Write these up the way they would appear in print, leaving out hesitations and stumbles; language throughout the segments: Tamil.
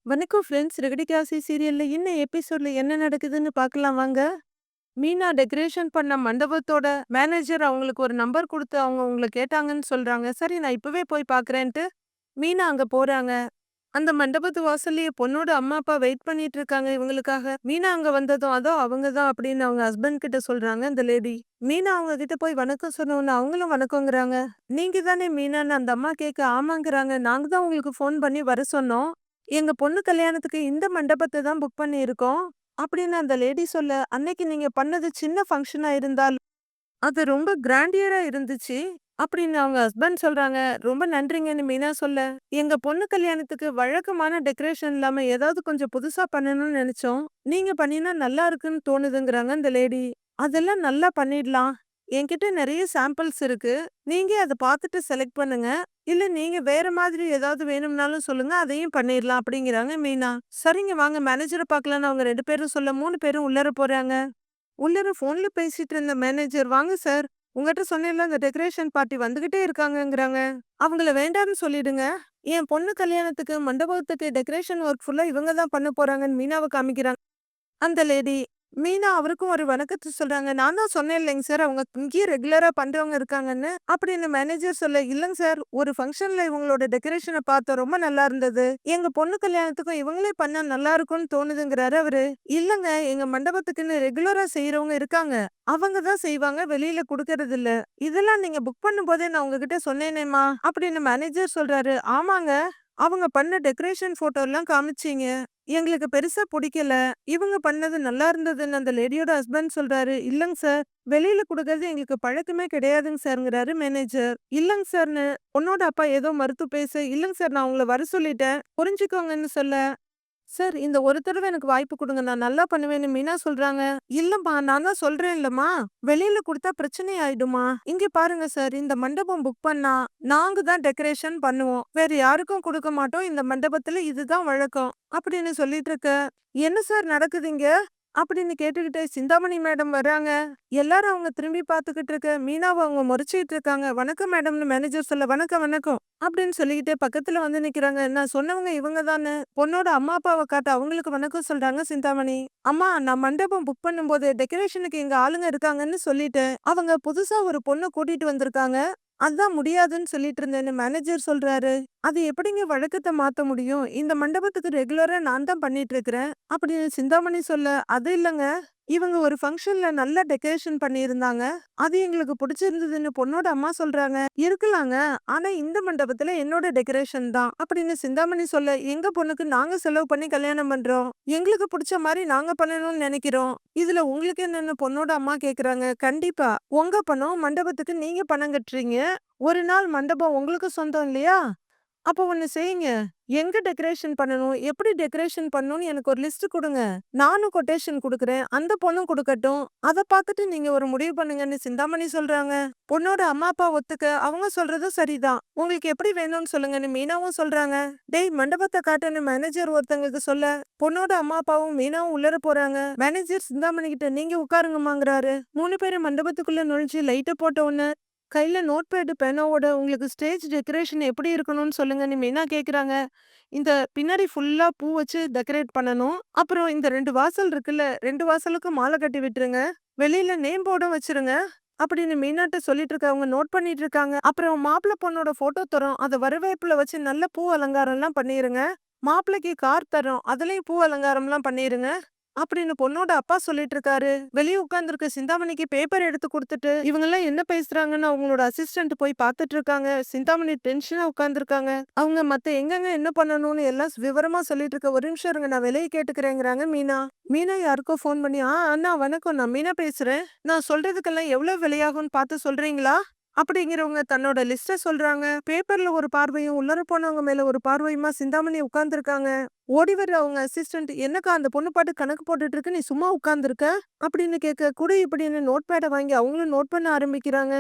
வணக்கம் ஃப்ரெண்ட்ஸ். ரெகடிகாசி சீரியல்ல இன்ன எபிசோட்ல என்ன நடக்குதுன்னு பார்க்கலாம் வாங்க. மீனா டெக்கரேஷன் பண்ண மண்டபத்தோட மேனேஜர் அவங்களுக்கு ஒரு நம்பர் குடுத்து அவங்க உங்கள கேட்டாங்கன்னு சொல்றாங்க. சரி நான் இப்பவே போய் பார்க்குறேன்ட்டு மீனா அங்க போறாங்க. அந்த மண்டபத்து வாசல்லயே பொண்ணோட அம்மா, அப்பா வெயிட் பண்ணிட்டு இருக்காங்க இவங்களுக்காக. மீனா அங்க வந்ததும், அதோ அவங்க தான் அப்படின்னு அவங்க ஹஸ்பண்ட் கிட்ட சொல்றாங்க அந்த லேடி. மீனா அவங்க கிட்ட போய் வணக்கம் சொன்னோனே அவங்களும் வணக்கங்கிறாங்க. நீங்க தானே மீனான்னு அந்த அம்மா கேட்க ஆமாங்கிறாங்க. நாங்க தான் உங்களுக்கு ஃபோன் பண்ணி வர சொன்னோம். எங்க பொண்ணு கல்யாணத்துக்கு இந்த மண்டபத்த தான் புக் பண்ணியிருக்கோம். அப்படின்னு அந்த லேடி சொல்ல, அன்னைக்கு நீங்க பண்ணது சின்ன ஃபங்ஷனா இருந்தாலும், அது ரொம்ப கிராண்டியரா இருந்துச்சு. அப்படின்னு அவங்க ஹஸ்பண்ட் சொல்றாங்க. ரொம்ப நன்றிங்கன்னு மீனா சொல்ல, எங்க பொண்ணு கல்யாணத்துக்கு வழக்கமான டெக்கரேஷன் இல்லாம ஏதாவது கொஞ்சம் புதுசா பண்ணணும்னு நெனச்சோம். நீங்க பண்ணினா நல்லா இருக்குன்னு தோணுதுங்கிறாங்க அந்த லேடி. அதெல்லாம் நல்லா பண்ணிடலாம். என்கிட்ட நெறைய சாம்பிள்ஸ் இருக்கு. நீங்க அத பார்த்துட்டு செலக்ட் பண்ணுங்க. இல்ல நீங்க வேற மாதிரி ஏதாவது வேணும்னாலும் சொல்லுங்க. அதையும் பண்ணிரலாம் அப்படிங்கிறாங்க மீனா. சரிங்க வாங்க மேனேஜர பார்க்கலான்னு அவங்க 2 பேரும் சொல்ல 3 பேரும் உள்ளார போறாங்க. உள்ளார ஃபோன்ல பேசிட்டு இருந்த மேனேஜர், "வாங்க சார். உங்கட்ட சொன்னேன்ல அந்த டெக்கரேஷன் பார்ட்டி வந்துகிட்டே இருக்காங்கங்கிறாங்க. அவங்கள வேண்டான்னு சொல்லிடுங்க. என் பொண்ணு கல்யாணத்துக்கு மண்டபத்துக்கு டெக்கரேஷன் ஒர்க் ஃபுல்லா இவங்க தான் பண்ண போறாங்கன்னு" மீனாவ காமிக்கிறாங்க. அந்த லேடி. மீனா அவருக்கும் ஒரு வணக்கத்த சொல்றாங்க. "நான் தான் சொன்னேன் இல்லைங்க சார், அவங்க இங்கேயே ரெகுலரா பண்றவங்க இருக்காங்கன்னு." அப்படின்னு மேனேஜர் சொல்ல, "இல்லங்க சார், ஒரு ஃபங்ஷன்ல இவங்களோட டெக்கரேஷன பார்த்தோம். ரொம்ப நல்லா இருந்தது. எங்க பொண்ணு கல்யாணத்துக்கும் இவங்களே பண்ணா நல்லா இருக்கும்னு தோணுதுங்கிறாரு அவரு." "இல்லங்க, எங்க மண்டபத்துக்குன்னு ரெகுலரா செய்றவங்க இருக்காங்க. அவங்க தான் செய்வாங்க. வெளியில குடுக்கறது இல்ல. இதெல்லாம் நீங்க புக் பண்ணும்போதே நான் உங்ககிட்ட சொன்னேனேம்மா." அப்படின்னு மேனேஜர் சொல்றாரு. "ஆமாங்க. அவங்க பண்ண டெக்கரேஷன் ஃபோட்டோலாம் காமிச்சீங்க. எங்களுக்கு பெருசா புடிக்கல. இவங்க பண்ணது நல்லா இருந்ததுன்னு அந்த லேடியோட ஹஸ்பண்ட் சொல்றாரு. இல்லங்க சார். வெளியில குடுக்கறது எங்களுக்கு பழக்கமே கிடையாதுங்க சார்ங்கிறாரு மேனேஜர். இல்லங்க சார்ன்னு பொண்ணோட அப்பா ஏதோ மறுத்து பேச, இல்லங்க சார் நான் உங்கள வர சொல்லிட்டேன். புரிஞ்சுக்கோங்கன்னு சொல்ல, சார் இந்த ஒரு தடவ எனக்கு வாய்ப்பு குடுங்க. நான் நல்லா பண்ணுவேன்னு மீனா சொல்றாங்க. இல்லம்மா நான் தான் சொல்றேன்லம்மா. வெளியில குடுத்தா பிரச்சனை ஆயிடுமா. இங்க பாருங்க சார் இந்த மண்டபம் புக் பண்ணா நாங்க தான் டெக்கரேஷன் பண்ணுவோம். வேற யாருக்கும் குடுக்க மாட்டோம். இந்த மண்டபத்துல இதுதான் வழக்கம். அப்படின்னு சொல்லிட்டு இருக்க. என்ன சார் நடக்குது இங்க? அப்படின்னு கேட்டுக்கிட்டே சிந்தாமணி மேடம் வராங்க. எல்லாரும் அவங்க திரும்பி பார்த்துக்கிட்டு இருக்க. மீனாவ அவங்க முறைச்சிட்டு இருக்காங்க. வணக்கம் மேடம்னு மேனேஜர் சொல்ல, வணக்கம் வணக்கம் அப்படின்னு சொல்லிக்கிட்டே பக்கத்துல வந்து நிக்கிறாங்க. நான் சொன்னவங்க இவங்க தானே. பொண்ணோட அம்மா அப்பாவை காட்ட அவங்களுக்கு வணக்கம் சொல்றாங்க சிந்தாமணி. அம்மா நான் மண்டபம் புக் பண்ணும்போது டெக்கரேஷனுக்கு எங்க ஆளுங்க இருக்காங்கன்னு சொல்லிட்டேன். அவங்க புதுசா ஒரு பொண்ணு கூட்டிட்டு வந்திருக்காங்க. அதான் முடியாதுன்னு சொல்லிட்டு இருந்தேன்னு மேனேஜர் சொல்றாரு. அது எப்படிங்க வழக்கத்த மாத்த முடியும்? இந்த மண்டபத்துக்கு ரெகுலரா நான் தான் பண்ணிட்டு இருக்கிறேன். அப்படின்னு சிந்தாமணி சொல்ல, அது இல்லங்க. இவங்க ஒரு ஃபங்ஷன்ல நல்லா டெக்கரேஷன் பண்ணியிருந்தாங்க. அது எங்களுக்கு புடிச்சிருந்ததுன்னு பொண்ணோட அம்மா சொல்றாங்க. இருக்கலாங்க. ஆனா இந்த மண்டபத்துல என்னோட டெக்கரேஷன் தான். அப்படின்னு சிந்தாமணி சொல்ல, எங்க பொண்ணுக்கு நாங்க செலவு பண்ணி கல்யாணம் பண்றோம். எங்களுக்கு புடிச்ச மாரி நாங்க பண்ணணும்னு நெனைக்கிறோம். இதுல உங்களுக்கு என்னன்னு பொண்ணோட அம்மா கேக்குறாங்க. கண்டிப்பா. உங்க பணம் மண்டபத்துக்கு நீங்க பணம் கட்டுறீங்க. ஒரு நாள் மண்டபம் உங்களுக்கு சொந்தம் இல்லையா? அப்போ ஒண்ணு செய்யுங்க. எங்க டெக்கரேஷன் பண்ணணும்? எப்படி டெக்கரேஷன் பண்ணணும்னு எனக்கு ஒரு லிஸ்ட் குடுங்க. நானும் கொட்டேஷன் குடுக்குறேன். அந்த பொண்ணும் குடுக்கட்டும். அத பார்த்துட்டு நீங்க ஒரு முடிவு பண்ணுங்கன்னு சிந்தாமணி சொல்றாங்க. பொண்ணோட அம்மா, அப்பா ஒத்துக்க அவங்க சொல்றதும் சரிதான். உங்களுக்கு எப்படி வேணும்னு சொல்லுங்கன்னு மீனாவும் சொல்றாங்க. டேய் மண்டபத்த காட்டுன்னு மேனேஜர் ஒருத்தங்களுக்கு சொல்ல, பொண்ணோட அம்மா, அப்பாவும் மீனாவும் உள்ளர போறாங்க. மேனேஜர் சிந்தாமணி கிட்ட நீங்க உட்காருங்கம்மாங்கிறாரு. 3 பேரும் மண்டபத்துக்குள்ள நுழைஞ்சு லைட்ட போட்ட உடனே கையில நோட்பேடு, பேனாவோட உங்களுக்கு ஸ்டேஜ் டெக்கரேஷன் எப்படி இருக்கணும்னு சொல்லுங்கன்னு மெயினா கேக்குறாங்க. இந்த பின்னாடி ஃபுல்லா பூ வச்சு டெக்கரேட் பண்ணணும். அப்புறம் இந்த 2 வாசல் இருக்குல்ல, 2 வாசலுக்கும் மாலை கட்டி விட்டுருங்க. வெளியில நேம் போர்டும் வச்சிருங்க. அப்படின்னு மெயினாட்ட சொல்லிட்டு இருக்கவங்க நோட் பண்ணிட்டு இருக்காங்க. அப்புறம் மாப்பிள்ளை பொண்ணோட ஃபோட்டோ தரோம். அத வரவேற்புல வச்சு நல்ல பூ அலங்காரம்லாம் பண்ணிருங்க. மாப்பிள்ளைக்கு கார் தரோம். அதுலயும் பூ அலங்காரம்லாம் பண்ணிருங்க. அப்படின்னு பொண்ணோட அப்பா சொல்லிட்டு இருக்காரு. வெளிய உட்கார்ந்திருக்க சிந்தாமணிக்கு பேப்பர் எடுத்து குடுத்துட்டு, இவங்கலாம் என்ன பேசுறாங்கன்னு அவங்களோட அசிஸ்டன்ட் போய் பார்த்துட்டு இருக்காங்க. சிந்தாமணி டென்ஷனா உட்கார்ந்திருக்காங்க. அவங்க மத்த எங்கெங்க என்ன பண்ணணும்னு எல்லாம் விவரமா சொல்லிட்டு இருக்க. ஒரு நிமிஷம் இருங்க நான் வெளிய கேட்டுக்கிறேங்கிறாங்க மீனா. மீனா யாருக்கோ ஃபோன் பண்ணி, அண்ணா வணக்கம் நான் மீனா பேசுறேன். நான் சொல்றதுக்கெல்லாம் எவ்வளவு விலையாகும்னு பார்த்து சொல்றீங்களா? அப்படிங்கிறவங்க தன்னோட லிஸ்ட சொல்றாங்க. பேப்பர்ல ஒரு பார்வையும், உள்ளார போனவங்க மேல ஒரு பார்வையுமா சிந்தாமணி உட்கார்ந்திருக்காங்க. ஓடி வர்ற அவங்க அசிஸ்டன்ட், "என்னக்கா அந்த பொண்ணு பாட்டு கணக்கு போட்டுட்டு இருக்கு, நீ சும்மா உட்கார்ந்திருக்க?" அப்படின்னு கேட்க, குடு இப்படின்னு நோட் பேட வாங்கி அவங்களும் நோட் பண்ண ஆரம்பிக்கிறாங்க.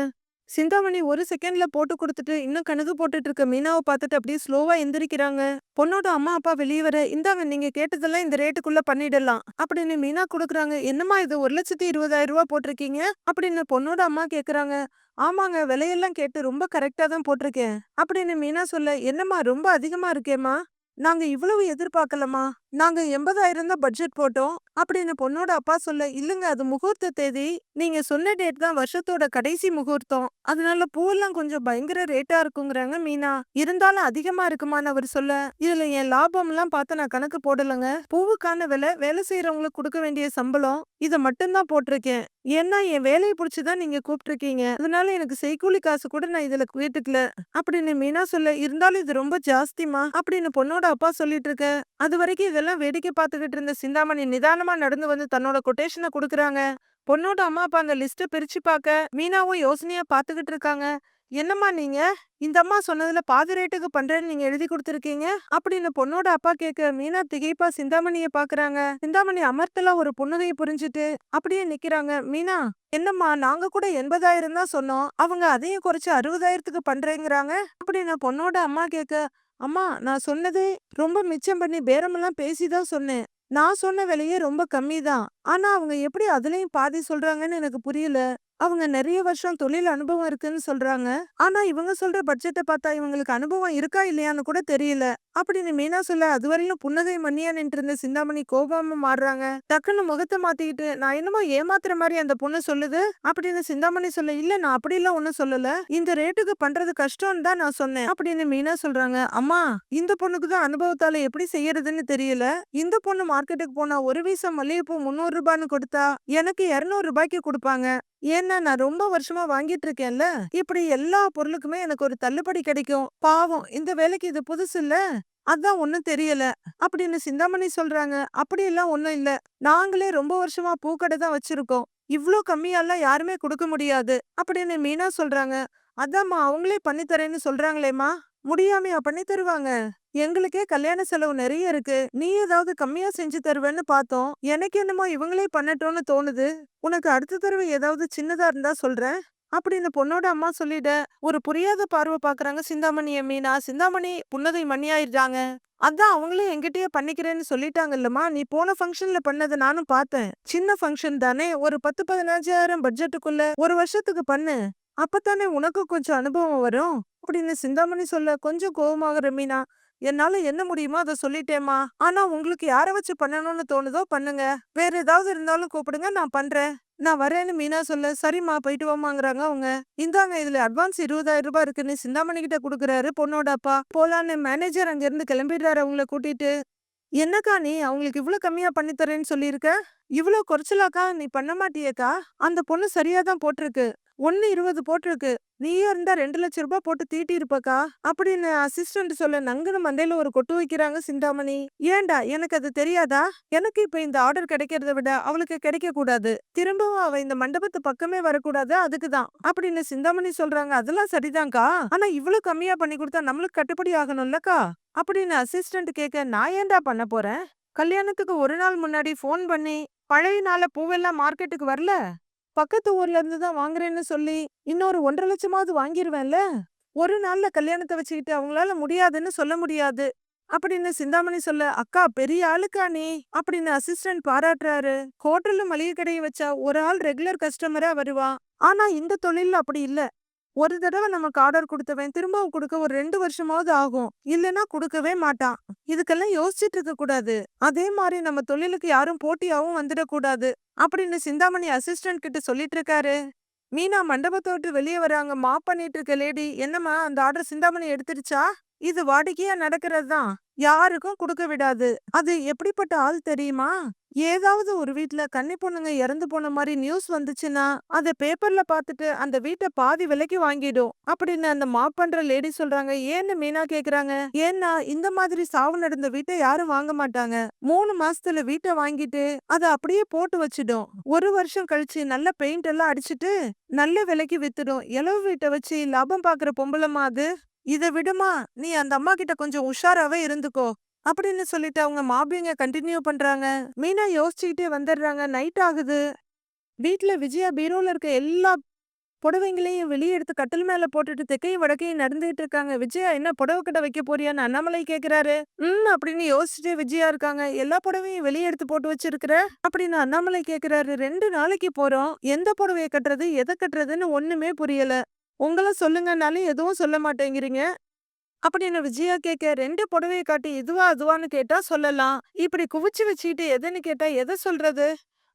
சிந்தாமணி ஒரு செகண்ட்ல போட்டு குடுத்துட்டு, இன்னும் கணக்கு போட்டுட்டு இருக்க மீனாவ பார்த்துட்டு அப்படியே ஸ்லோவா எந்திரிக்கிறாங்க. பொண்ணோட அம்மா, அப்பா வெளிய வர, "இந்தாங்க நீங்க கேட்டதெல்லாம் இந்த ரேட்டுக்குள்ள பண்ணிடலாம்." அப்படின்னு மீனா குடுக்குறாங்க. "என்னம்மா இது ரூ. 1,20,000 போட்டிருக்கீங்க?" அப்படின்னு பொண்ணோட அம்மா கேட்கறாங்க. "ஆமாங்க விலையெல்லாம் கேட்டு ரொம்ப கரெக்ட்டா தான் போட்டிருக்கேன்." அப்படின்னு மீனா சொல்ல, "என்னம்மா ரொம்ப அதிகமா இருக்கேம்மா? நாங்க இவ்வளவு எதிர்பார்க்கலம்மா. நாங்க 80,000 தான் பட்ஜெட் போட்டோம் அப்படின்னு பொண்ணோட அப்பா சொல்ல, இல்லங்க அது முகூர்த்த தேதி. நீங்க சொன்ன டேட் தான் வருஷத்தோட கடைசி முகூர்த்தம். அதனால பூவெல்லாம் கொஞ்சம் பயங்கர ரேட்டா இருக்குங்கிறாங்க மீனா. இருந்தாலும் அதிகமா இருக்குமான்னு அவர் சொல்ல, இதுல என் லாபம்லாம் பார்த்து நான் கணக்கு போடலங்க. பூவுக்கான விலை, வேலை செய்யறவங்களுக்கு கொடுக்க வேண்டிய சம்பளம் இத மட்டும் தான் போட்டிருக்கேன். ஏன்னா என் வேலைய புடிச்சு தான் நீங்க கூப்பிட்டுருக்கீங்க. அதனால எனக்கு செய்கூலி காசு கூட நான் இதுல கேட்டுக்கல அப்படின்னு மீனா சொல்ல, இருந்தாலும் இது ரொம்ப ஜாஸ்திமா அப்படின்னு பொண்ணோட அப்பா சொல்லிட்டு இருக்க. அது வரைக்கும் இதெல்லாம் வேடிக்கை பார்த்துக்கிட்டு இருந்த சிந்தாமணி நிதானமா நடந்து வந்து தன்னோட கொட்டேஷனை குடுக்குறாங்க. பொண்ணோட அம்மா அப்பா அந்த லிஸ்ட பிரிச்சு பார்க்க மீனாவும் யோசனையா பார்த்துக்கிட்டு இருக்காங்க. என்னம்மா நீங்க இந்த அம்மா சொன்னதுல பாதி ரேட்டுக்கு பண்றேன்னு நீங்க எழுதி கொடுத்துருக்கீங்க அப்படின்னு பொண்ணோட அப்பா கேட்க மீனா திகைப்பா சிந்தாமணிய பாக்குறாங்க. சிந்தாமணி அமர்த்தலா ஒரு புன்னகையை புரிஞ்சுட்டு அப்படியே நிக்கிறாங்க. மீனா என்னம்மா நாங்க கூட 80,000 தான் சொன்னோம், அவங்க அதையும் குறைச்சு 60,000க்கு பண்றேங்கிறாங்க அப்படின்னு பொண்ணோட அம்மா கேட்க, அம்மா நான் சொன்னது ரொம்ப மிச்சம் பண்ணி பேரமெல்லாம் பேசிதான் சொன்னேன். நான் சொன்ன விலையே ரொம்ப கம்மி தான். ஆனா அவங்க எப்படி அதுலயும் பாதி சொல்றாங்கன்னு எனக்கு புரியல. அவங்க நிறைய வருஷம் தொழில் அனுபவம் இருக்குன்னு சொல்றாங்க. ஆனா இவங்க சொல்ற பட்ஜெட்ட பார்த்தா இவங்களுக்கு அனுபவம் இருக்கா இல்லையான்னு கூட தெரியல அப்படின்னு மீனா சொல்ல, அதுவரையிலும் புன்னகை மண்ணியா நின்று இருந்த சிந்தாமணி கோபமா மாறுறாங்க. டக்குன்னு முகத்தை மாத்திக்கிட்டு, நான் என்னமோ ஏமாத்துற மாதிரி அந்த பொண்ணு சொல்லுது அப்படின்னு சிந்தாமணி சொல்ல, இல்ல நான் அப்படிலாம் ஒண்ணும் சொல்லல, இந்த ரேட்டுக்கு பண்றது கஷ்டம்னு தான் நான் சொன்னேன் அப்படின்னு மீனா சொல்றாங்க. அம்மா இந்த பொண்ணுக்கு தான் அனுபவத்தால எப்படி செய்யறதுன்னு தெரியல. இந்த பொண்ணு மார்க்கெட்டுக்கு போனா ஒரு வீசம் மல்லிகைப்பூ 300 ரூபான்னு கொடுத்தா எனக்கு 200 ரூபாய்க்கு கொடுப்பாங்க. ஏன்னா நான் ரொம்ப வருஷமா வாங்கிட்டு இருக்கேன்ல, இப்படி எல்லா பொருளுக்குமே எனக்கு ஒரு தள்ளுபடி கிடைக்கும். பாவம் இந்த வேலைக்கு இது புதுசு இல்ல, அதான் ஒண்ணும் தெரியல அப்படின்னு சிந்தாமணி சொல்றாங்க. அப்படியெல்லாம் ஒண்ணும் இல்ல, நாங்களே ரொம்ப வருஷமா பூக்கடை தான் வச்சிருக்கோம், இவ்ளோ கம்மியாலாம் யாருமே கொடுக்க முடியாது அப்படின்னு மீனா சொல்றாங்க. அதாம்மா அவங்களே பண்ணி தரேன்னு சொல்றாங்களேம்மா, முடியாமையா பண்ணி தருவாங்க? எங்களுக்கே கல்யாண செலவு நிறைய இருக்கு, நீ ஏதாவது கம்மியா செஞ்சு தருவேன்னு பார்த்தோம். எனக்கு என்னமோ இவங்களே பண்ணட்டோன்னு தோணுது. உனக்கு அடுத்த தடவை ஏதாவது சின்னதா இருந்தா சொல்றேன் அப்படின்னு பொண்ணோட அம்மா சொல்லிட, ஒரு புரியாத பார்வை பாக்குறாங்க சிந்தாமணிய மீனா. சிந்தாமணி புன்னகை மணியாயிடுறாங்க. அதான் அவங்களே என்கிட்டயே பண்ணிக்கிறேன்னு சொல்லிட்டாங்கல்லம்மா, நீ போன ஃபங்க்ஷன்ல பண்ணதை நானும் பார்த்தேன். சின்ன ஃபங்க்ஷன் தானே, ஒரு 10-15,000 பட்ஜெட்டுக்குள்ள ஒரு வருஷத்துக்கு பண்ணு, அப்பத்தானே உனக்கும் கொஞ்சம் அனுபவம் வரும் அப்படின்னு சிந்தாமணி சொல்ல, கொஞ்சம் கோவமாகற மீனா, என்னால என்ன முடியுமோ அதை சொல்லிட்டேம்மா. ஆனா உங்களுக்கு யாரை வச்சு பண்ணணும்னு தோணுதோ பண்ணுங்க, வேற ஏதாவது இருந்தாலும் கூப்பிடுங்க நான் பண்றேன், நான் வரேன்னு மீனா சொல்ல, சரிம்மா போயிட்டு வாமாங்கிறாங்க அவங்க. இந்தாங்க இதுல அட்வான்ஸ் 20,000 ரூபாய் இருக்குன்னு சிந்தாமணி கிட்ட குடுக்குறாரு பொண்ணோட அப்பா. போலான்னு மேனேஜர் அங்க இருந்து கிளம்பிடுறாரு அவங்கள கூட்டிட்டு. என்னக்கா நீ அவங்களுக்கு இவ்ளோ கம்மியா பண்ணி தரேன்னு சொல்லியிருக்க, இவ்ளோ குறைச்சலாக்கா நீ பண்ண மாட்டியேக்கா? அந்த பொண்ணு சரியா தான் போட்டிருக்கு, 1.20 போட்டிருக்கு, நீயே இருந்தா 2 லட்சம் ரூபாய் போட்டு தீட்டி இருப்பக்கா அப்படின்னு அசிஸ்டன்ட் சொல்ல, நங்குன்னு மண்டையில ஒரு கொட்டு வைக்கிறாங்க சிந்தாமணி. ஏன்டா எனக்கு அது தெரியாதா? எனக்கு இப்ப இந்த ஆர்டர் கிடைக்கிறத விட அவளுக்கு கிடைக்க கூடாது, திரும்பவும் அவ இந்த மண்டபத்து பக்கமே வரக்கூடாது, அதுக்குதான் அப்படின்னு சிந்தாமணி சொல்றாங்க. அதெல்லாம் சரிதான்க்கா, ஆனா இவ்வளவு கம்மியா பண்ணி கொடுத்தா நம்மளுக்கு கட்டுப்படி ஆகணும்லக்கா அப்படின்னு அசிஸ்டன்ட் கேட்க, நான் ஏன்டா பண்ண போறேன்? கல்யாணத்துக்கு ஒரு நாள் முன்னாடி ஃபோன் பண்ணி பழைய நாள பூவெல்லாம் மார்க்கெட்டுக்கு வரல, பக்கத்து ஊர்ல இருந்து தான் வாங்குறேன்னு சொல்லி இன்னொரு 1.5 லட்சமாவது வாங்கிருவேன்ல. ஒரு நாள்ல கல்யாணத்தை வச்சுக்கிட்டு அவங்களால முடியாதுன்னு சொல்ல முடியாது அப்படின்னு சிந்தாமணி சொல்ல, அக்கா பெரிய ஆளுக்கா நீ அப்படின்னு அசிஸ்டன்ட் பாராட்டுறாரு. ஹோட்டல்ல மளிகை கடையை வச்சா ஒரு ஆள் ரெகுலர் கஸ்டமரா வருவான், ஆனா இந்த தொழில்ல அப்படி இல்ல. ஒரு தடவை நமக்கு ஆர்டர் கொடுத்தவன் திரும்பவும் கொடுக்க ஒரு 2 வருஷமாவது ஆகும், இல்லனா கொடுக்கவே மாட்டான். இதுக்கெல்லாம் யோசிச்சுட்டு இருக்க கூடாது. அதே மாதிரி நம்ம தொழிலுக்கு யாரும் போட்டியாவும் வந்துடக்கூடாது அப்படின்னு சிந்தாமணி அசிஸ்டன்ட் கிட்ட சொல்லிட்டு இருக்காரு. மீனா மண்டபத்தை விட்டு வெளியே வராங்க. மாப் பண்ணிட்டு இருக்க லேடி, என்னம்மா அந்த ஆர்டர் சிந்தாமணி எடுத்துடுச்சா? இது வாடிக்கையா நடக்கிறது தான், யாருக்கும் கொடுக்க விடாது. அது எப்படிப்பட்ட ஆள் தெரியுமா? ஏதாவது ஒரு வீட்ல கன்னி பொண்ணுங்க இறந்து போன மாதிரி நியூஸ் வந்துச்சுன்னா அத பேப்பர்ல பார்த்துட்டு அந்த வீட்டை பாதி விலைக்கு வாங்கிடும் அப்படின்னு அந்த மாப் பண்ற லேடி சொல்றாங்க. ஏன்னு மீனா கேக்குறாங்க. ஏன்னா இந்த மாதிரி சாவு நடந்த வீட்டை யாரும் வாங்க மாட்டாங்க. 3 மாசத்துல வீட்டை வாங்கிட்டு அதை அப்படியே போட்டு வச்சிடும். ஒரு வருஷம் கழிச்சு நல்ல பெயிண்ட் எல்லாம் அடிச்சிட்டு நல்ல விலைக்கு வித்துடும். இளவு வீட்டை வச்சு லாபம் பாக்குற பொம்பளமா அது. இதை விடுமா, நீ அந்த அம்மா கிட்ட கொஞ்சம் உஷாராவே இருந்துக்கோ அப்படின்னு சொல்லிட்டு அவங்க மாபிங்க கண்டினியூ பண்றாங்க. மீனா யோசிச்சுக்கிட்டே வந்துடுறாங்க. நைட் ஆகுது. வீட்ல விஜயா பீரோல இருக்க எல்லா புடவைங்களையும் வெளியே எடுத்து கட்டில் மேல போட்டுட்டு தெக்கையும் வடக்கையும் நடந்துகிட்டு இருக்காங்க. விஜயா என்ன புடவை கடை வைக்க போறியான்னு அண்ணாமலை கேக்குறாரு. அப்படின்னு யோசிச்சுட்டே விஜயா இருக்காங்க. எல்லா புடவையும் வெளியே எடுத்து போட்டு வச்சிருக்கிற அப்படின்னு அண்ணாமலை கேக்குறாரு. 2 நாளைக்கு போறோம், எந்த புடவைய கட்டுறது எதை கட்டுறதுன்னு ஒண்ணுமே புரியல. உங்கள சொல்லுங்கன்னாலும் எதுவும் சொல்ல மாட்டேங்கிறீங்க. அப்படின்னு விஜயா கேட்க 2 புடவைய காட்டி இதுவா அதுவான்னு கேட்டா சொல்லலாம். இப்படி குவிச்சு வச்சுக்கிட்டு எதுன்னு கேட்டா எத சொல்றது?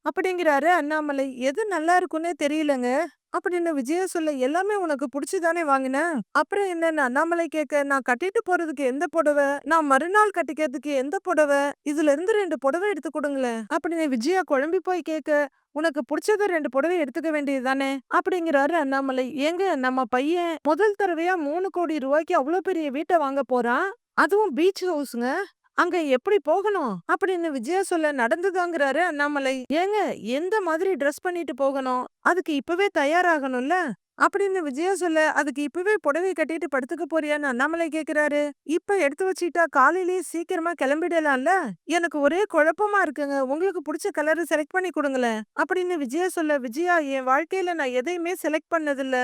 அப்படிங்கிறாரு அண்ணாமலை. எது நல்லா இருக்குன்னே தெரியலங்க. அப்படின்னு விஜயா சொல்ல எல்லாமே உனக்கு புடிச்சு தானே வாங்கினேன். அப்புறம் என்னன்னு அண்ணாமலை கேட்க நான் கட்டிட்டு போறதுக்கு எந்த புடவை? நான் மறுநாள் கட்டிக்கிறதுக்கு எந்த புடவை? இதுல இருந்து 2 புடவை எடுத்து கொடுங்களேன். அப்படின்னு விஜயா குழம்பி போய் கேட்க உனக்கு புடிச்சத 2 புடவை எடுத்துக்க வேண்டியது தானே அப்படிங்கிறாரு அண்ணாமலை. ஏங்க நம்ம பையன் முதல் தடவையா 3 கோடி ரூபாய்க்கு அவ்வளோ பெரிய வீட்டை வாங்க போறான். அதுவும் பீச் ஹவுஸ்ங்க. அங்க எப்படி போகணும் அப்படின்னு விஜயா சொல்ல நடந்துதாங்கிறாரு அண்ணாமலை. ஏங்க எந்த மாதிரி ட்ரெஸ் பண்ணிட்டு போகணும்? அதுக்கு இப்பவே தயாராகணும்ல அப்படின்னு விஜயா சொல்ல அதுக்கு இப்பவே புடவை கட்டிட்டு படுத்துக்க போறியான்னு அண்ணாமலை கேக்குறாரு. இப்ப எடுத்து வச்சுட்டா காலையிலேயே சீக்கிரமா கிளம்பிடலாம்ல. எனக்கு ஒரே குழப்பமா இருக்குங்க. உங்களுக்கு பிடிச்ச கலர் செலக்ட் பண்ணி கொடுங்களேன் அப்படின்னு விஜயா சொல்ல விஜயா என் வாழ்க்கையில நான் எதையுமே செலக்ட் பண்ணதில்ல.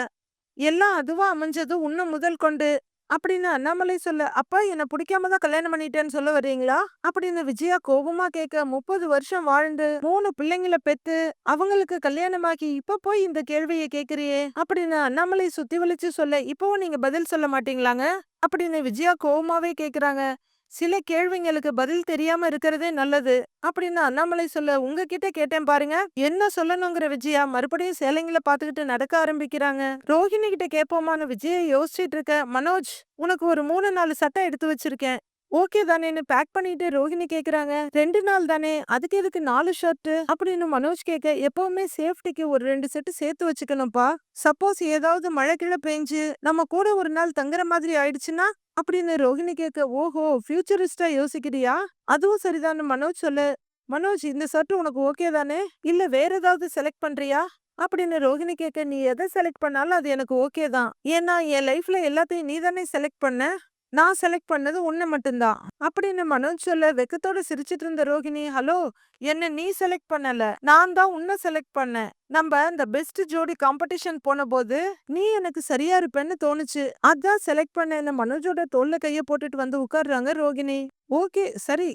எல்லாம் அதுவா அமைஞ்சது உன்ன முதல் கொண்டு அப்படின்னு அண்ணாமலை சொல்ல அப்பா என்ன பிடிக்காம தான் கல்யாணம் பண்ணிட்டேன்னு சொல்ல வர்றீங்களா அப்படின்னு விஜயா கோபமா கேட்க 30 வருஷம் வாழ்ந்து 3 பிள்ளைங்கள பெத்து அவங்களுக்கு கல்யாணமாக்கி இப்ப போய் இந்த கேள்வியை கேக்குறியே அப்படின்னு அண்ணாமலை சுத்தி வலிச்சு சொல்ல இப்பவும் நீங்க பதில் சொல்ல மாட்டீங்களாங்க அப்படின்னு விஜயா கோபமாவே கேக்குறாங்க. சில கேள்விங்களுக்கு பதில் தெரியாம இருக்கிறதே நல்லது அப்படின்னு அண்ணாமலை சொல்ல உங்ககிட்ட கேட்டேன் பாருங்க என்ன சொல்லணுங்கிற விஜயா மறுபடியும் சேலைங்களை பாத்துக்கிட்டு நடக்க ஆரம்பிக்கிறாங்க. ரோஹிணி கிட்ட கேட்போமான்னு விஜயா யோசிச்சுட்டு இருக்க மனோஜ் உனக்கு ஒரு 3-4 சட்டை எடுத்து வச்சிருக்கேன். ஓகே தானேன்னு பேக் பண்ணிட்டு ரோஹிணி கேக்குறாங்க. 2 நாள் தானே அதுக்கு எதுக்கு 4 ஷர்ட் அப்படின்னு மனோஜ் கேட்க எப்பவுமே சேஃப்டிக்கு ஒரு 2 செட்டு சேர்த்து வச்சுக்கணும்ப்பா. சப்போஸ் ஏதாவது மழை கிழ பெஞ்சு நம்ம கூட ஒரு நாள் தங்குற மாதிரி ஆயிடுச்சுன்னா அப்படின்னு ரோஹிணி கேட்க ஓஹோ ஃபியூச்சரிஸ்டா யோசிக்கிறியா? அதுவும் சரிதான்னு மனோஜ் சொல்ல மனோஜ் இந்த ஷர்ட் உனக்கு ஓகே தானே இல்ல வேற ஏதாவது செலக்ட் பண்றியா அப்படின்னு ரோஹிணி கேட்க நீ எதை செலக்ட் பண்ணாலும் அது எனக்கு ஓகே தான். ஏன்னா என் லைஃப்ல எல்லாத்தையும் நீ தானே செலக்ட் பண்ண. நான் செலக்ட் பண்ணது உன்னை மட்டும்தான் அப்படின்னு மனோஜ் சொல்ல வெக்கத்தோட சிரிச்சிட்டு இருந்த ரோஹிணி ஹலோ என்ன நீ செலக்ட் பண்ணல நான் தான் உன்னை செலக்ட் பண்ணேன். நம்ம இந்த பெஸ்ட் ஜோடி காம்படிஷன் போன போது நீ எனக்கு சரியா இருப்பேன்னு தோணுச்சு அதான் செலக்ட் பண்ண மனோஜோட தோல்ல கைய போட்டுட்டு வந்து உட்கார்றாங்க ரோகிணி. ஓகே சரி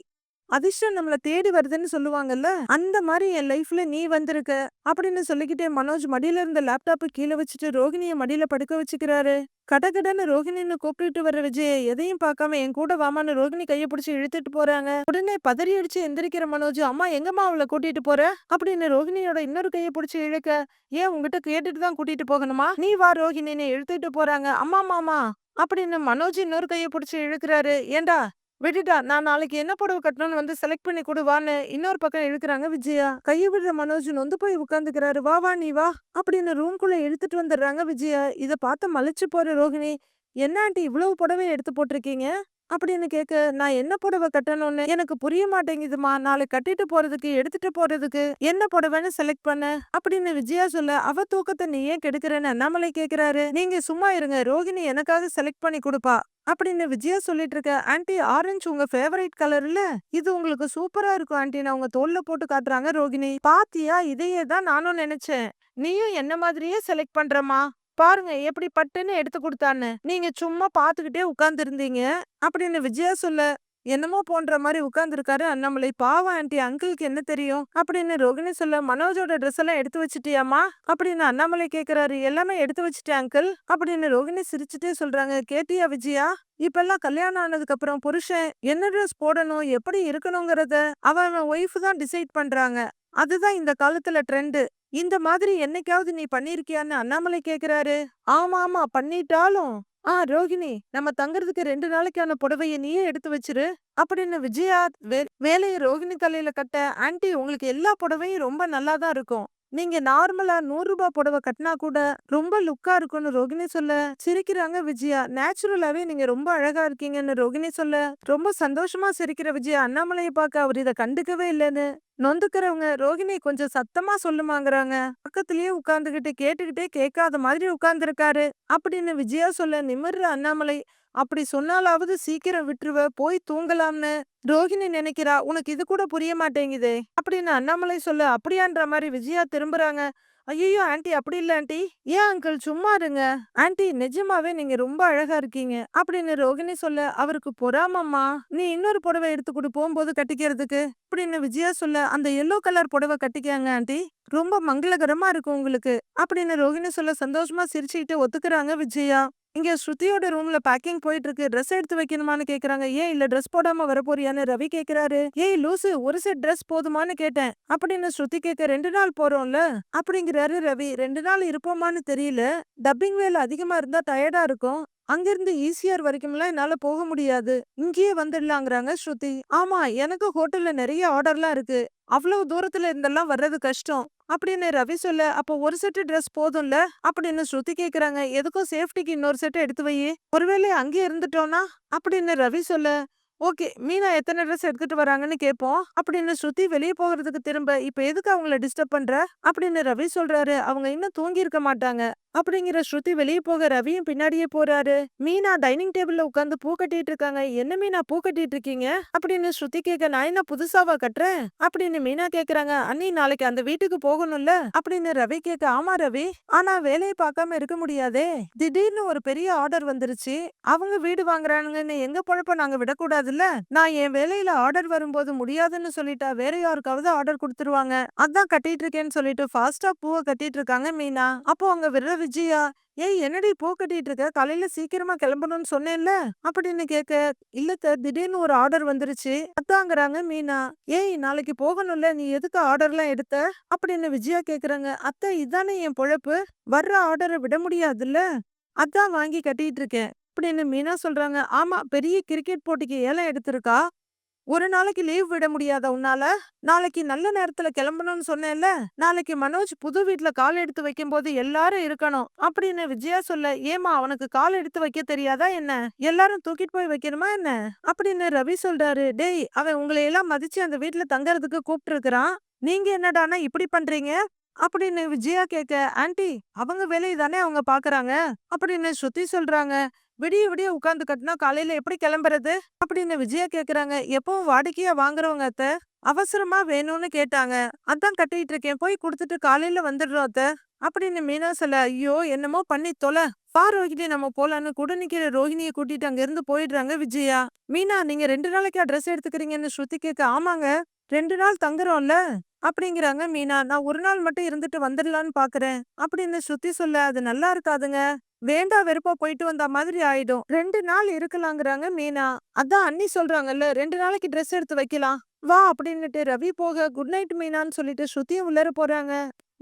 அதிர்ஷ்டம் நம்மள தேடி வருதுன்னு சொல்லுவாங்கல்ல அந்த மாதிரி என் லைஃப்ல நீ வந்திருக்க அப்படின்னு சொல்லிக்கிட்டே மனோஜ் மடியில இருந்த லேப்டாப் கீழே வச்சுட்டு ரோகிணிய மடியில படுக்க வச்சுக்கிறாரு. கடகடன்னு ரோகிணின்னு கூப்பிட்டு வர விஜய் எதையும் பார்க்காம என் கூட வாமான்னு ரோகிணி கையை பிடிச்சி இழுத்துட்டு போறாங்க. உடனே பதறி அடிச்சு எந்திரிக்கிற மனோஜ் அம்மா எங்கம்மா அவளை கூட்டிட்டு போற அப்படின்னு ரோகிணியோட இன்னொரு கையை பிடிச்சி இழுக்க ஏன் உங்ககிட்ட கேட்டுட்டு தான் கூட்டிட்டு போகணுமா நீ வா ரோகிணின்னு இழுத்துட்டு போறாங்க. அம்மா மாமா அப்படின்னு மனோஜ் இன்னொரு கையை பிடிச்சி இழுக்கிறாரு. ஏண்டா விடுடா நான் நாளைக்கு என்ன புடவை கட்டணும்னு வந்து செலக்ட் பண்ணி கொடுவான்னு இன்னொரு பக்கம் இழுக்கிறாங்க விஜயா. கையை விடுற மனோஜ் நொந்து போய் உட்காந்துக்கிறாரு. வா வா நீ வா அப்படின்னு ரூம்குள்ள இழுத்துட்டு வந்துடுறாங்க விஜயா. இத பார்த்து மலைச்சு போற ரோகிணி என்ன ஆண்டி இவ்வளவு புடவை எடுத்து போட்டிருக்கீங்க அப்படின்னு கேட்க நான் என்ன புடவை கட்டணும்னு எனக்கு புரிய மாட்டேங்குதுமா. நாளை கட்டிட்டு போறதுக்கு எடுத்துட்டு போறதுக்கு என்ன புடவைன்னு செலக்ட் பண்ண அப்படின்னு விஜயா சொல்ல அவ தூக்கத்தை நீ ஏன் கெடுக்கிறேன்னு அண்ணாமலை கேக்குறாரு. நீங்க சும்மா இருங்க ரோகிணி எனக்காக செலக்ட் பண்ணி கொடுப்பா அப்படின்னு விஜயா சொல்லிட்டு இருக்க. ஆன்ட்டி ஆரஞ்சு உங்க ஃபேவரட் கலர் இல்ல இது உங்களுக்கு சூப்பரா இருக்கும் ஆன்ட்டி அவங்க தோல்ல போட்டு காட்டுறாங்க ரோகிணி. பாத்தியா இதையே தான் நானும் நினைச்சேன் நீயும் என்ன மாதிரியே செலக்ட் பண்றமா பாருங்க எப்படி பட்டுன்னு எடுத்து கொடுத்தான்னு நீங்க சும்மா பாத்துக்கிட்டே உட்கார்ந்து இருந்தீங்க அப்படின்னு விஜயா சொல்ல என்னமோ போன்ற மாதிரி உட்கார்ந்துருக்காரு அண்ணாமலை. பாவம் ஆன்ட்டி அங்கிளுக்கு என்ன தெரியும் அப்படின்னு ரோகிணி சொல்ல மனோஜோட ட்ரெஸ் எல்லாம் எடுத்து வச்சுட்டியாமா அப்படின்னு அண்ணாமலை கேக்குறாரு. எல்லாமே எடுத்து வச்சுட்டேன் அங்கிள் அப்படின்னு ரோகிணி சிரிச்சுட்டே சொல்றாங்க. கேட்டியா விஜயா இப்பெல்லாம் கல்யாணம் ஆனதுக்கு அப்புறம் புருஷன் என்ன ட்ரெஸ் போடணும் எப்படி இருக்கணுங்கிறத அவன் ஒய்ஃப் தான் டிசைட் பண்றாங்க. அதுதான் இந்த காலத்துல ட்ரெண்ட். இந்த மாதிரி என்னைக்காவது நீ பண்ணிருக்கியான்னு அண்ணாமலை கேக்குறாரு. ஆமா ஆமா பண்ணிட்டாலும் ரோகிணி நம்ம தங்குறதுக்கு 2 நாளைக்கான புடவைய நீயே எடுத்து வச்சிரு அப்படின்னு விஜயா வேலையை ரோகிணி தலையில கட்ட ஆன்ட்டி உங்களுக்கு எல்லா புடவையும் ரொம்ப நல்லா தான் இருக்கும். நீங்க நார்மலா 100 ரூபாய் புடவை கட்டினா கூட ரொம்ப லுக்கா இருக்கும்னு ரோகிணி சொல்ல சிரிக்கிறாங்க விஜயா. நேச்சுரலாவே நீங்க ரொம்ப அழகா இருக்கீங்கன்னு ரோகிணி சொல்ல ரொம்ப சந்தோஷமா சிரிக்கிற விஜயா அண்ணாமலையை பார்க்க அவர் இதை கண்டுக்கவே இல்லைன்னு நொந்துக்கிறவங்க ரோகிணி கொஞ்சம் சத்தமா சொல்லுமாங்கறாங்க. பக்கத்திலேயே உட்கார்ந்துகிட்டு கேட்டுக்கிட்டே கேட்காத மாதிரி உட்கார்ந்துருக்காரு அப்படின்னு விஜயா சொல்ல நிமிர்ற அண்ணாமலை அப்படி சொன்னாலாவது சீக்கிரம் விட்டுருவ போய் தூங்கலாம்னு ரோகிணி நினைக்கிறா. உனக்கு இது கூட புரிய மாட்டேங்குதே அப்படின்னு அண்ணாமலை சொல்ல அப்படியான்ற மாதிரி விஜயா திரும்புறாங்க. ஐயோ ஆன்ட்டி அப்படி இல்ல ஆன்ட்டி ஏன் அங்கிள் சும்மா இருங்க ஆன்ட்டி நிஜமாவே நீங்க ரொம்ப அழகா இருக்கீங்க அப்படின்னு ரோகிணி சொல்ல அவருக்கு பொறாமம்மா நீ இன்னொரு புடவை எடுத்து கொடு போகும்போது கட்டிக்கிறதுக்கு அப்படின்னு விஜயா சொல்ல அந்த எல்லோ கலர் புடவை கட்டிக்காங்க ஆன்ட்டி ரொம்ப மங்களகரமா இருக்கும் உங்களுக்கு அப்படின்னு ரோகிணி சொல்ல சந்தோஷமா சிரிச்சுக்கிட்டு ஒத்துக்குறாங்க விஜயா. இங்க ஸ்ருதியோட ரூம்ல பேக்கிங் போயிட்டு இருக்கு. ட்ரெஸ் எடுத்து வைக்கணுமான்னு கேக்குறாங்க. ஏன் இல்ல ட்ரெஸ் போடாம வரப்போறியான்னு ரவி கேக்குறாரு. ஏய் லூசு, ஒரு செட் ட்ரெஸ் போதுமான்னு கேட்டேன் அப்படின்னு ஸ்ருதி கேட்க, 2 நாள் போறோம்ல அப்படிங்கிறாரு ரவி. 2 நாள் இருப்போமான்னு தெரியல. டப்பிங் வேலை அதிகமா இருந்தா டயர்டா இருக்கும். அங்கிருந்து ஈசிஆர் வரைக்கும்லாம் என்னால போக முடியாது. இங்கேயே வந்துடலாங்கிறாங்க ஸ்ருதி. ஆமா, எனக்கு ஹோட்டல்ல நிறைய ஆர்டர்லாம் இருக்கு. அவ்வளவு தூரத்துல இருந்தெல்லாம் வர்றது கஷ்டம் அப்படின்னு ரவி சொல்ல, அப்போ ஒரு செட்டு ட்ரெஸ் போதும்ல அப்படின்னு ஸ்ருதி கேக்குறாங்க. எதுக்கும் சேஃப்டிக்கு இன்னொரு செட் எடுத்து வை. ஒருவேளை அங்கே இருந்துட்டோம்னா அப்படின்னு ரவி சொல்ல, ஓகே மீனா எத்தனை ட்ரெஸ் எடுத்துட்டு வராங்கன்னு கேட்போம் அப்படின்னு ஸ்ருதி வெளியே போகிறதுக்கு திரும்ப, இப்ப எதுக்கு அவங்கள டிஸ்டர்ப் பண்ற அப்படின்னு ரவி சொல்றாரு. அவங்க இன்னும் தூங்கி இருக்க மாட்டாங்க அப்படிங்கிற ஸ்ருதி வெளியே போக ரவியும் பின்னாடியே போறாரு. மீனா டைனிங் டேபிள்ல உட்காந்து பூ கட்டிட்டு இருக்காங்க. என்ன மீனா பூ கட்டிட்டு இருக்கீங்க அப்படின்னு ஸ்ருதி கேட்க, நான் என்ன புதுசாவா கட்டுறேன் அப்படின்னு மீனா கேக்குறாங்க. அண்ணி நாளைக்கு அந்த வீட்டுக்கு போகணும்ல அப்படின்னு ரவி கேட்க, ஆமா ரவி, ஆனா வேலையை பார்க்காம இருக்க முடியாதே. திடீர்னு ஒரு பெரிய ஆர்டர் வந்துருச்சு. அவங்க வீடு வாங்குறாங்கன்னு எங்க பொழப்ப நாங்க விடக்கூடாதுல்ல. நான் என் வேலையில ஆர்டர் வரும்போது முடியாதுன்னு சொல்லிட்டா வேற யாருக்காவது ஆர்டர் கொடுத்துருவாங்க. அதான் கட்டிட்டு இருக்கேன்னு சொல்லிட்டு ஃபாஸ்டா பூவை கட்டிட்டு இருக்காங்க மீனா. அப்போ அங்க விடுற விஜயா, ஏய் என்னடி பூ கட்டிட்டு இருக்க, காலையில சீக்கிரமா கிளம்பணும்னு சொன்னேன்ல அப்படின்னு கேட்க, இல்ல திடீர்னு ஒரு ஆர்டர் வந்துருச்சு அதாங்கிறாங்க மீனா. ஏய் நாளைக்கு போகணும்ல, நீ எதுக்கு ஆர்டர்லாம் எடுத்த அப்படின்னு விஜயா கேக்குறாங்க. அத்தை இதானே என் பொழப்பு, வர்ற ஆர்டரை விட முடியாதுல்ல, அதான் வாங்கி கட்டிட்டு இருக்கேன் அப்படின்னு மீனா சொல்றாங்க. ஆமா, பெரிய கிரிக்கெட் போட்டிக்கு ஏலம் எடுத்திருக்கா. ஒரு நாளைக்கு லீவ் விட முடியாதா உன்னால? நாளைக்கு நல்ல நேரத்துல கிளம்பணும்னு சொன்னேன்ல. நாளைக்கு மனோஜ் புது வீட்ல கால் எடுத்து வைக்கும்போது எல்லாரும் இருக்கணும் அப்படின்னு விஜயா சொல்ல, ஏமா அவனுக்கு கால் எடுத்து வைக்க தெரியாதா என்ன? எல்லாரும் தூக்கிட்டு போய் வைக்கணுமா என்ன அப்படின்னு ரவி சொல்றாரு. டேய், அவன் உங்களை எல்லாம் மதிச்சு அந்த வீட்ல தங்கறதுக்கு கூப்பிட்டு இருக்கிறான். நீங்க என்னடானா இப்படி பண்றீங்க அப்படின்னு விஜயா கேட்க, ஆன்ட்டி அவங்க வேலையை தானே அவங்க பாக்குறாங்க அப்படின்னு ஸ்ருதி சொல்றாங்க. விடிய விடிய உட்கார்ந்து கட்டினா காலையில எப்படி கிளம்புறது அப்படின்னு விஜயா கேக்குறாங்க. எப்பவும் வாடிக்கையா வாங்குறவங்க அத்தை, அவசரமா வேணும்னு கேட்டாங்க, அதான் கட்டிட்டு இருக்கேன், போய் கொடுத்துட்டு காலையில வந்துடுறோம் அத்தை அப்படின்னு மீனா சொல்ல, ஐயோ என்னமோ பண்ணி தொலை, பா ரோஹிணி நம்ம போலான்னு கூட நிக்கிற ரோஹிணியை கூட்டிட்டு அங்க இருந்து போயிடுறாங்க விஜயா. மீனா, நீங்க 2 நாளைக்கா ட்ரெஸ் எடுத்துக்கிறீங்கன்னு ஸ்ருதி கேட்க, ஆமாங்க 2 நாள் தங்குறோம்ல அப்படிங்கிறாங்க மீனா. நான் ஒரு நாள் மட்டும் இருந்துட்டு வந்துடலான்னு பாக்குறேன் அப்படின்னு ஸ்ருதி சொல்ல, அது நல்லா இருக்காதுங்க, வேண்டா வெறுப்பா போயிட்டு வந்த மாதிரி ஆயிடும். 2 நாள் இருக்கலாங்கிறாங்க மீனா. அதான் அண்ணி சொல்றாங்கல்ல, 2 நாளைக்கு ட்ரெஸ் எடுத்து வைக்கலாம் வா அப்படின்னுட்டு ரவி போக, குட் நைட் மீனான்னு சொல்லிட்டு ஸ்ருதியும் உள்ளர போறாங்க.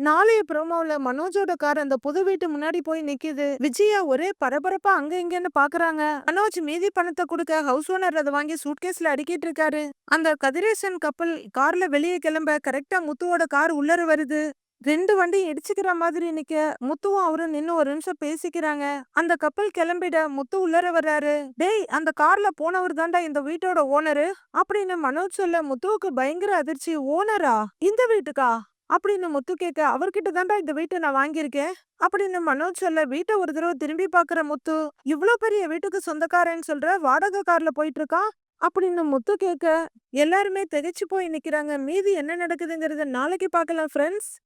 நாளைய ப்ரோமோல மனோஜோட கார் அந்த புது வீட்டு முன்னாடி போய் நிக்குது. விஜயா ஒரே பரபரப்பா அங்க இங்கன்னு பாக்குறாங்க. மனோஜ் மீதி பணத்தை கொடுக்க ஹவுஸ் ஓனர் அதை வாங்கி சூட்கேஸ்ல அடிக்கிட்டு இருக்காரு. அந்த கதிரேசன் கப்பல் கார்ல வெளியே கிளம்ப கரெக்டா முத்துவோட கார் உள்ளர வருது. 2 வண்டி இடிச்சுக்கிற மாதிரி நிக்க, முத்துவும் அவரும் நின்னு ஒரு நிமிஷம் பேசிக்கிறாங்க. அந்த கப்பல் கிளம்பிட முத்து உள்ளர வர்றாரு. டேய், அந்த கார்ல போனவர் தாண்டா இந்த வீட்டோட ஓனரு அப்படின்னு மனோஜ் சொல்ல, முத்துவுக்கு பயங்கர அதிர்ச்சி. ஓனரா இந்த வீட்டுக்கா அப்படின்னு முத்து கேட்க, அவர்கிட்ட தாண்டா இந்த வீட்டை நான் வாங்கியிருக்கேன் அப்படின்னு மனோஜ் சொல்ல, வீட்டை ஒரு தடவை திரும்பி பாக்குற முத்து, இவ்ளோ பெரிய வீட்டுக்கு சொந்தக்காரன்னு சொல்ற, வாடகை கார்ல போயிட்டு இருக்கான் அப்படின்னு முத்து கேட்க, எல்லாருமே திகைச்சு போய் நிக்கிறாங்க. மீதி என்ன நடக்குதுங்கிறத நாளைக்கு பார்க்கலாம் ஃப்ரெண்ட்ஸ்.